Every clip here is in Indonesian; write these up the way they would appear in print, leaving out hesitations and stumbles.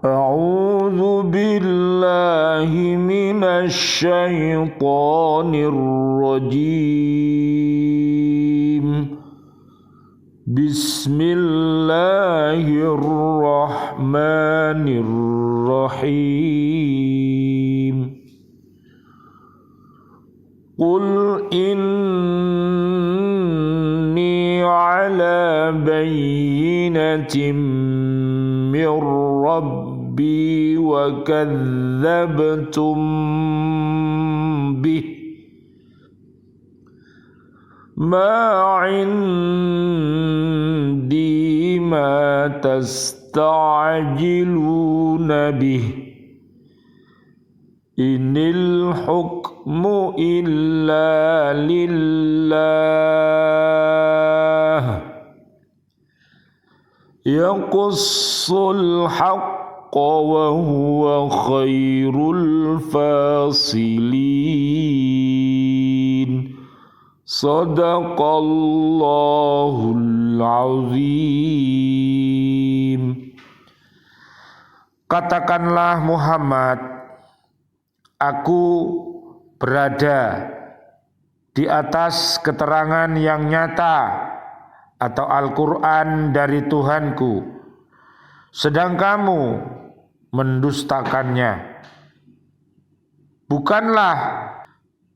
أعوذ بالله من الشيطان الرجيم. بسم الله الرحمن الرحيم. قل إني على بينة من ربي وكذبتم به ما عندي ما تستعجلون به إن الحكم إلا لله يقص الحق وهو خير الفاصلين. Sadaqallahul azim. Katakanlah Muhammad, aku berada di atas keterangan yang nyata atau Al-Quran dari Tuhanku, sedang kamu mendustakannya. Bukanlah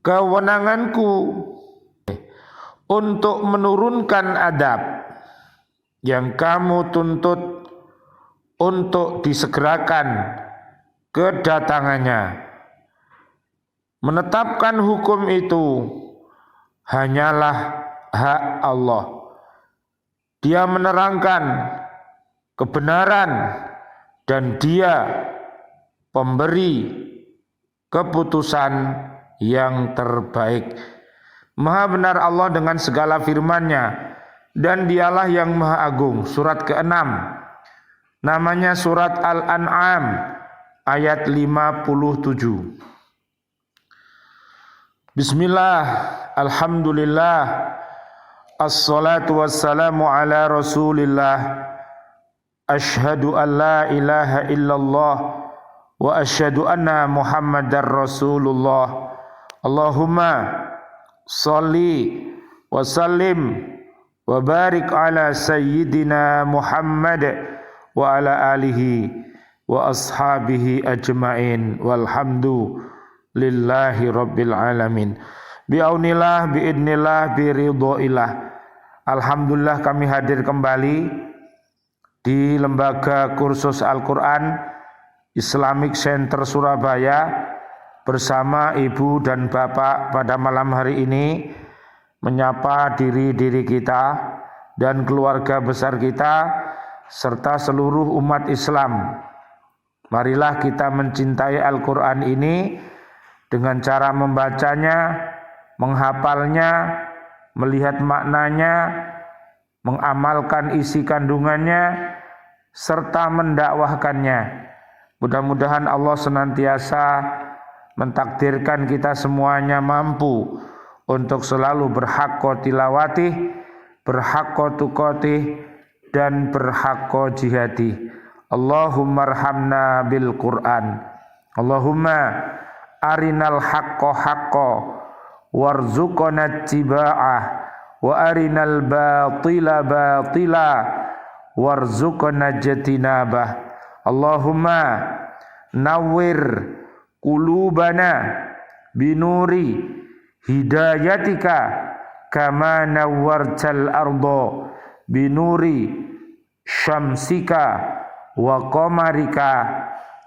kewenanganku untuk menurunkan adab yang kamu tuntut untuk disegerakan kedatangannya. Menetapkan hukum itu hanyalah hak Allah. Dia menerangkan kebenaran dan Dia pemberi keputusan yang terbaik. Maha benar Allah dengan segala firman-Nya, dan Dialah yang Maha Agung. Surat ke-6, namanya surat Al-An'am ayat 57. Bismillah, alhamdulillah, assalatu wassalamu ala rasulillah. Ashhadu an la ilaha illallah wa ashhadu anna muhammadar rasulullah. Allahumma salli wa sallim wa barik ala sayyidina Muhammad wa ala alihi wa ashabihi ajmain walhamdulillahi rabbil alamin. Bi'aunillah, bi'idnillah, biridhoillah. Alhamdulillah kami hadir kembali di Lembaga Kursus Al-Quran Islamic Center Surabaya bersama ibu dan bapak pada malam hari ini, menyapa diri kita dan keluarga besar kita serta seluruh umat Islam. Marilah kita mencintai Al-Quran ini dengan cara membacanya, menghafalnya, melihat maknanya, mengamalkan isi kandungannya, serta mendakwahkannya. Mudah-mudahan Allah senantiasa mentakdirkan kita semuanya mampu untuk selalu berhaqqa tilawatih, berhaqqa tuqatih, dan berhaqqa jihadih. Allahumma arhamna bil Qur'an. Allahumma arinal haqqa haqqa warzuqna ittiba'ah wa arinal batila batila warzuqna jatinabah. Allahumma nawwir qulubana binuri hidayatika kama nawwartal ardo binuri syamsika wa qamarika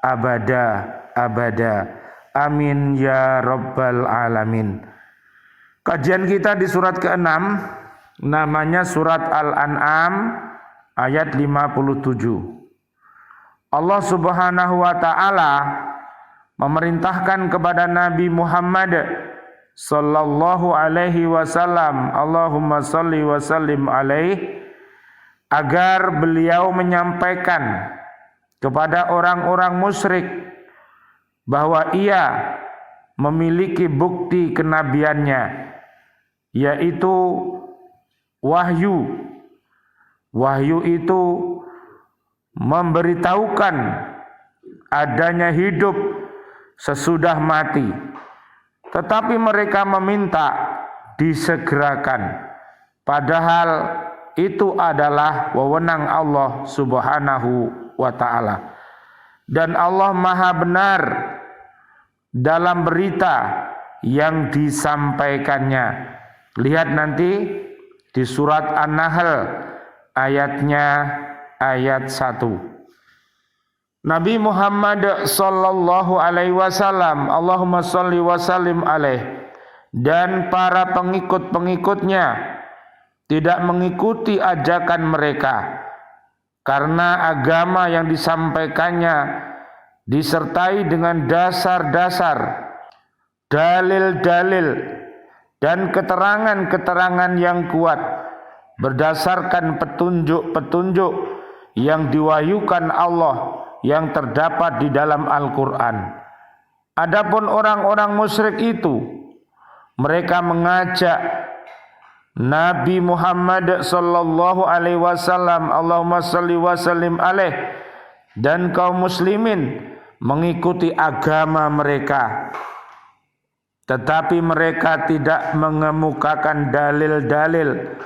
abada abada. Amin ya rabbal alamin. Kajian kita di surat ke-6, namanya surat Al-An'am ayat 57. Allah Subhanahu wa ta'ala memerintahkan kepada Nabi Muhammad sallallahu alaihi wasallam, Allahumma salli wa sallim alaihi, agar beliau menyampaikan kepada orang-orang musyrik bahwa ia memiliki bukti kenabiannya, yaitu wahyu. Wahyu itu memberitahukan adanya hidup sesudah mati. Tetapi mereka meminta disegerakan, padahal itu adalah wewenang Allah Subhanahu wa ta'ala. Dan Allah Maha benar dalam berita yang disampaikannya. Lihat nanti di surat An-Nahl ayatnya ayat 1. Nabi Muhammad sallallahu alaihi wasallam, Allahumma shalli wa sallim alaih, dan para pengikut-pengikutnya tidak mengikuti ajakan mereka, karena agama yang disampaikannya disertai dengan dasar-dasar, dalil-dalil, dan keterangan-keterangan yang kuat berdasarkan petunjuk-petunjuk yang diwahyukan Allah yang terdapat di dalam Al-Quran. Adapun orang-orang musyrik itu, mereka mengajak Nabi Muhammad sallallahu alaihi wasallam, Allahumma shalli wa sallim alaih, dan kaum muslimin mengikuti agama mereka. Tetapi mereka tidak mengemukakan dalil-dalil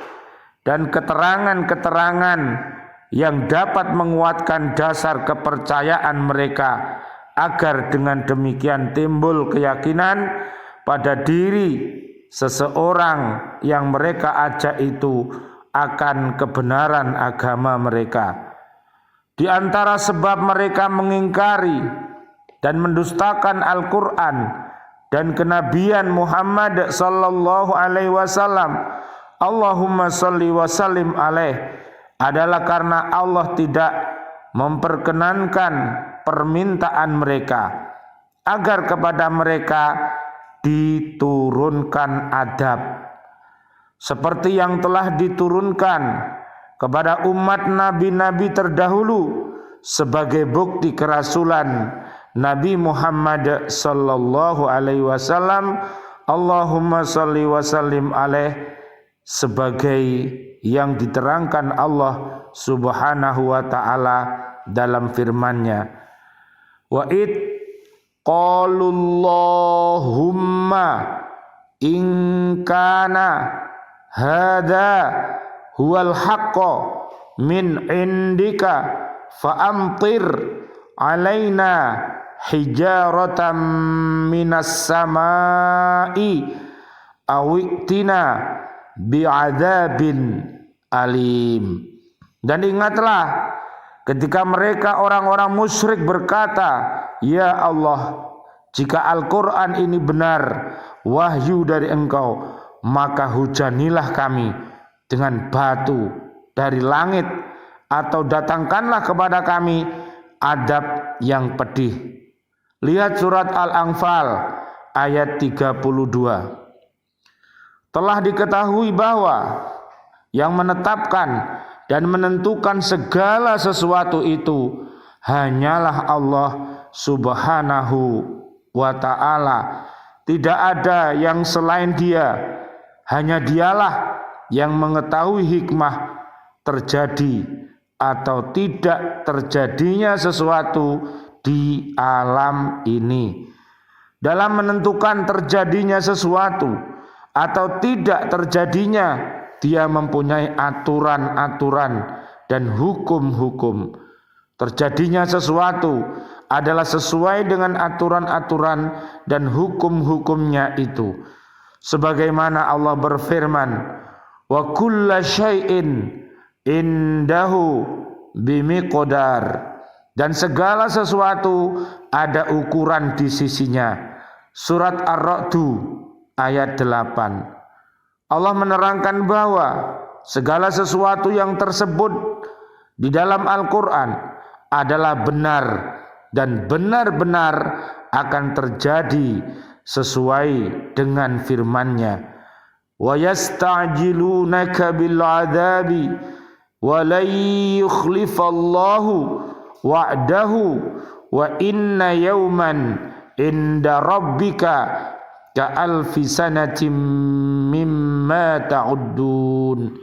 dan keterangan-keterangan yang dapat menguatkan dasar kepercayaan mereka, agar dengan demikian timbul keyakinan pada diri seseorang yang mereka ajak itu akan kebenaran agama mereka. Di antara sebab mereka mengingkari dan mendustakan Al-Quran dan kenabian Muhammad sallallahu alaihi wasallam, Allahumma shalli wa sallim alaih, adalah karena Allah tidak memperkenankan permintaan mereka agar kepada mereka diturunkan adab seperti yang telah diturunkan kepada umat nabi-nabi terdahulu sebagai bukti kerasulan Nabi Muhammad sallallahu alaihi wasallam, Allahumma shalli wa sallim alaih, sebagai yang diterangkan Allah Subhanahu wa ta'ala dalam firman-Nya. Wa id qalullahumma in kana hadza huwal haqqo min indika fa amtir alaina hijaratan minas samai awitina bi'adzabin alim. Dan ingatlah ketika mereka orang-orang musyrik berkata, ya Allah, jika Al-Quran ini benar wahyu dari Engkau, maka hujanilah kami dengan batu dari langit, atau datangkanlah kepada kami adab yang pedih. Lihat surat Al-Anfal ayat 32. Telah diketahui bahwa yang menetapkan dan menentukan segala sesuatu itu hanyalah Allah Subhanahu wa ta'ala. Tidak ada yang selain Dia. Hanya Dialah yang mengetahui hikmah terjadi atau tidak terjadinya sesuatu di alam ini. Dalam menentukan terjadinya sesuatu atau tidak terjadinya, Dia mempunyai aturan-aturan dan hukum-hukum. Terjadinya sesuatu adalah sesuai dengan aturan-aturan dan hukum-hukumnya itu. Sebagaimana Allah berfirman, wa kulla syai'in indahu bimiqdar, dan segala sesuatu ada ukuran di sisinya. Surat Ar-Ra'du ayat 8. Allah menerangkan bahwa segala sesuatu yang tersebut di dalam Al-Quran adalah benar dan benar-benar akan terjadi sesuai dengan firman-Nya. Wa yasta'jilunaka bil 'adzabi wa la yukhlifallahu wa'dahu wa inna yawman inda rabbika ka'alfi sanatim mimma ta'uddun.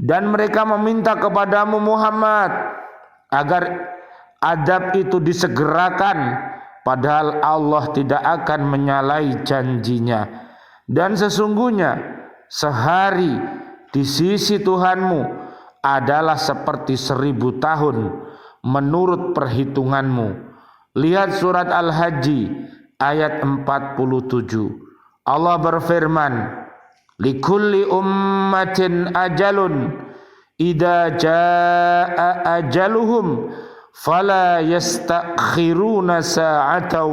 Dan mereka meminta kepadamu Muhammad adab itu disegerakan, padahal Allah tidak akan menyalahi janjinya. Dan sesungguhnya sehari di sisi Tuhanmu adalah seperti 1000 tahun menurut perhitunganmu. Lihat surat Al-Hajj ayat 47. Allah berfirman, likulli ummatin ajalun idza jaa ajaluhum fala yastakhiruna sa'atan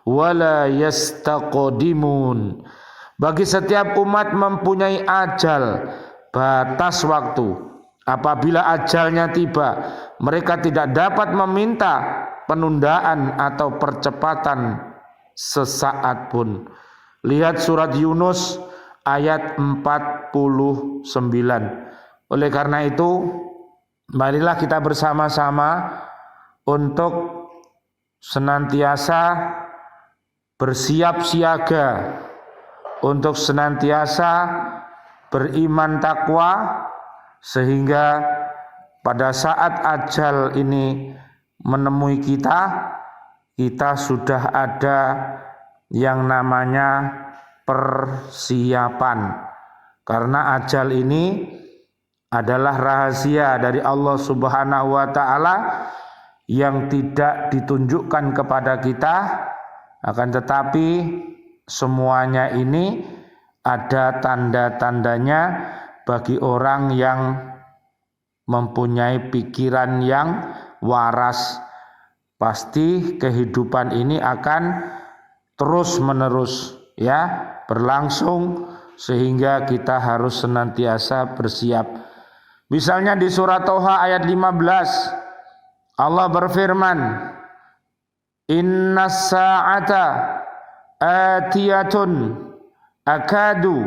wala yastaqdimun. Bagi setiap umat mempunyai ajal, batas waktu. Apabila ajalnya tiba, mereka tidak dapat meminta penundaan atau percepatan sesaat pun. Lihat surat Yunus ayat 49. Oleh karena itu, marilah kita bersama-sama untuk senantiasa bersiap siaga, untuk senantiasa beriman takwa, sehingga pada saat ajal ini menemui kita, kita sudah ada yang namanya persiapan. Karena ajal ini adalah rahasia dari Allah Subhanahu wa taala yang tidak ditunjukkan kepada kita, akan tetapi semuanya ini ada tanda-tandanya bagi orang yang mempunyai pikiran yang waras. Pasti kehidupan ini akan terus menerus berlangsung, sehingga kita harus senantiasa bersiap. Misalnya di surat Toha ayat 15, Allah berfirman, innas sa'ata atiyatun akadu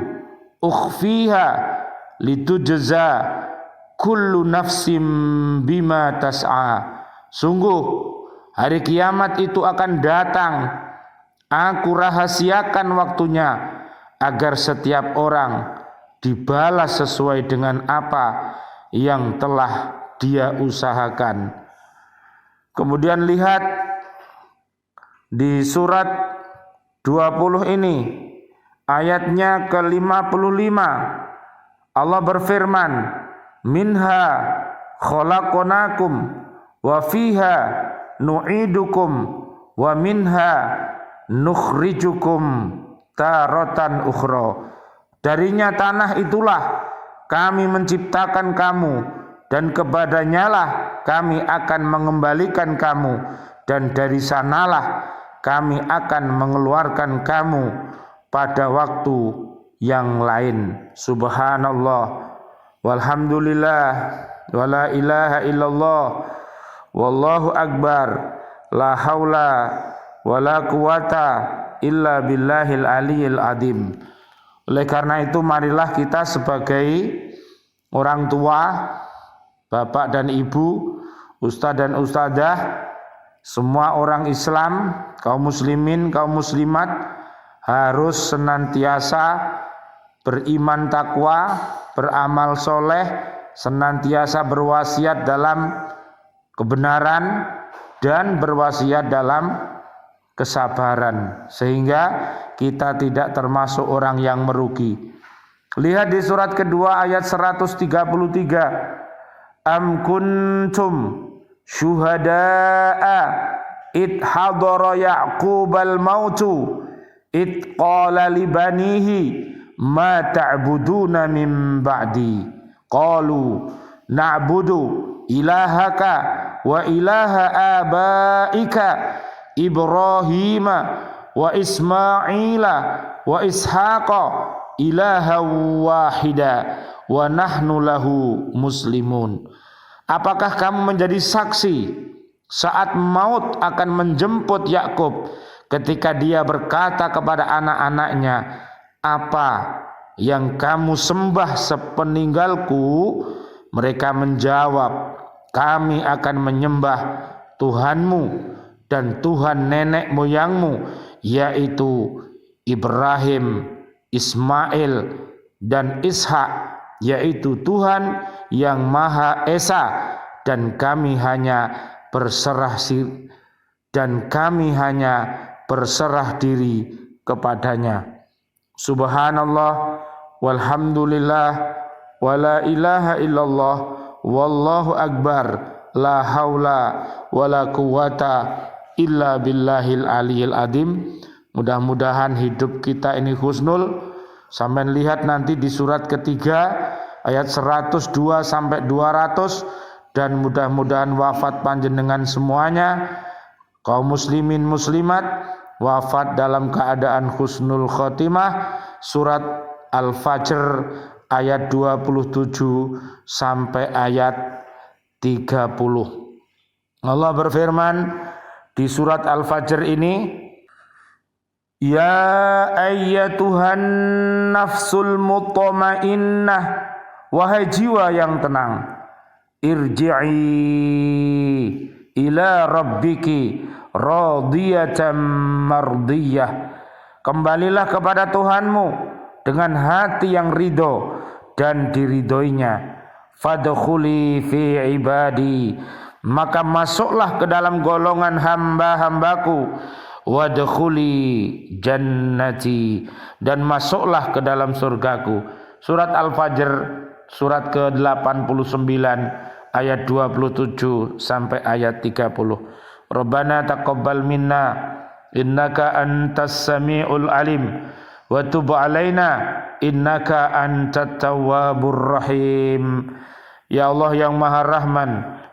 ukhfiha litujza kullu nafsim bima tas'a. Sungguh hari kiamat itu akan datang, aku rahasiakan waktunya agar setiap orang dibalas sesuai dengan apa yang telah dia usahakan. Kemudian lihat di surat 20 ini ayatnya ke-55, Allah berfirman, minha khalaqnakum wa fiha nu'idukum wa minha nukhrijukum taratan ukhra. Darinya tanah itulah kami menciptakan kamu, dan kepadanya lah kami akan mengembalikan kamu, dan dari sanalah kami akan mengeluarkan kamu pada waktu yang lain. Subhanallah walhamdulillah wala ilaha illallah wallahu akbar, la haula wala quwata illa billahil aliyil adim. Oleh karena itu, marilah kita sebagai orang tua, bapak dan ibu, ustadz dan ustadzah, semua orang Islam, kaum muslimin, kaum muslimat, harus senantiasa beriman takwa, beramal soleh, senantiasa berwasiat dalam kebenaran dan berwasiat dalam kesabaran, sehingga kita tidak termasuk orang yang merugi. Lihat di surat kedua ayat 133, am kuntum syuhada'a id hadara ya'qubal mautu id qala li banihi ma ta'buduna min ba'di qalu na'budu ilahaka wa ilaha abaika Ibrahim wa Ismaila wa Ishaqa ilaha wahida wa nahnu lahu muslimun. Apakah kamu menjadi saksi saat maut akan menjemput Yakub ketika dia berkata kepada anak-anaknya, apa yang kamu sembah sepeninggalku? Mereka menjawab, kami akan menyembah Tuhanmu dan Tuhan nenek moyangmu, yaitu Ibrahim, Ismail, dan Ishak, yaitu Tuhan yang Maha Esa, dan kami hanya berserah dan kami hanya berserah diri kepadanya. Subhanallah walhamdulillah wala ilaha illallah wallahu akbar la haula wala quwata illa billahil aliyil adim. Mudah-mudahan hidup kita ini husnul. Sampai lihat nanti di surat ketiga ayat 102 sampai 200, dan mudah-mudahan wafat panjenengan semuanya kaum muslimin muslimat wafat dalam keadaan husnul khotimah. Surat Al-Fajr ayat 27 sampai ayat 30. Allah berfirman di surat Al-Fajr ini, ya ayyatuhan nafsul mutmainnah, wahai jiwa yang tenang, irji'i ila rabbiki radiyatan mardiyah, kembalilah kepada Tuhanmu dengan hati yang ridho dan diridhoinya. Fadkhuli fi ibadi, maka masuklah ke dalam golongan hamba-hambaku. Wadkhuli jannati, dan masuklah ke dalam surgaku. Surat Al-Fajr surat ke-89 ayat 27 sampai ayat 30. Rabbana taqabbal minna innaka antas samiul alim wa tub alaina innaka antat tawwabur rahim. Ya Allah yang Maha Rahman,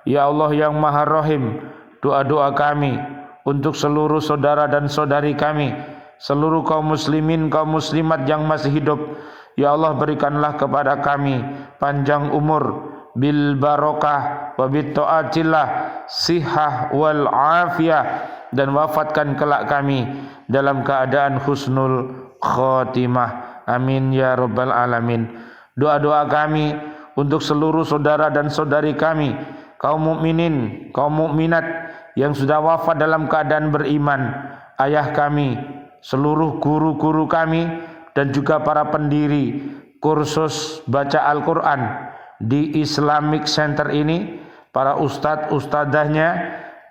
ya Allah yang Maha Rahim, doa-doa kami untuk seluruh saudara dan saudari kami, seluruh kaum muslimin, kaum muslimat yang masih hidup. Ya Allah, berikanlah kepada kami panjang umur, bil barokah wa bit taatillah, sihah wal afiyah, dan wafatkan kelak kami dalam keadaan husnul khotimah. Amin ya rabbal alamin. Doa-doa kami untuk seluruh saudara dan saudari kami, kaum mukminin, kaum mukminat yang sudah wafat dalam keadaan beriman, ayah kami, seluruh guru-guru kami, dan juga para pendiri kursus baca Al-Quran di Islamic Center ini, para ustadz-ustadzahnya,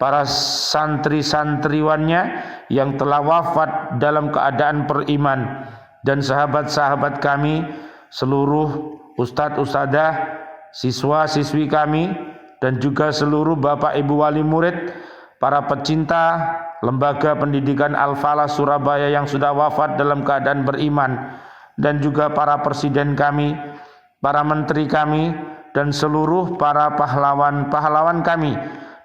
para santri-santriwannya yang telah wafat dalam keadaan beriman, dan sahabat-sahabat kami, seluruh ustadz-ustadzah, siswa-siswi kami, dan juga seluruh bapak ibu wali murid, para pecinta lembaga pendidikan Al-Falah Surabaya yang sudah wafat dalam keadaan beriman, dan juga para presiden kami, para menteri kami, dan seluruh para pahlawan-pahlawan kami,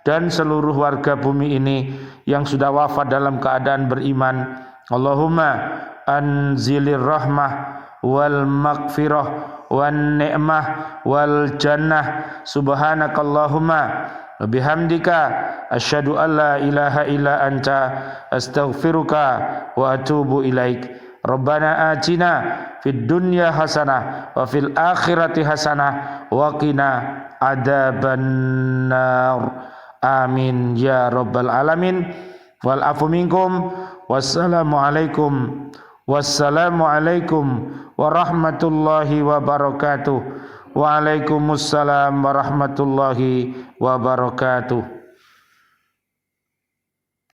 dan seluruh warga bumi ini yang sudah wafat dalam keadaan beriman. Allahumma anzilir rahmah wal maghfirah wan ni'mah wal jannah. Subhanakallahumma bihamdika asyhadu an la ilaha illa anta astaghfiruka wa atubu ilaik. Rabbana atina fid dunya hasanah wa fil akhirati hasanah wa qina adzabannar. Amin ya rabbal alamin. Wal afu minkum. Wassalamualaikum warahmatullahi wabarakatuh. Waalaikumsalam warahmatullahi wabarakatuh.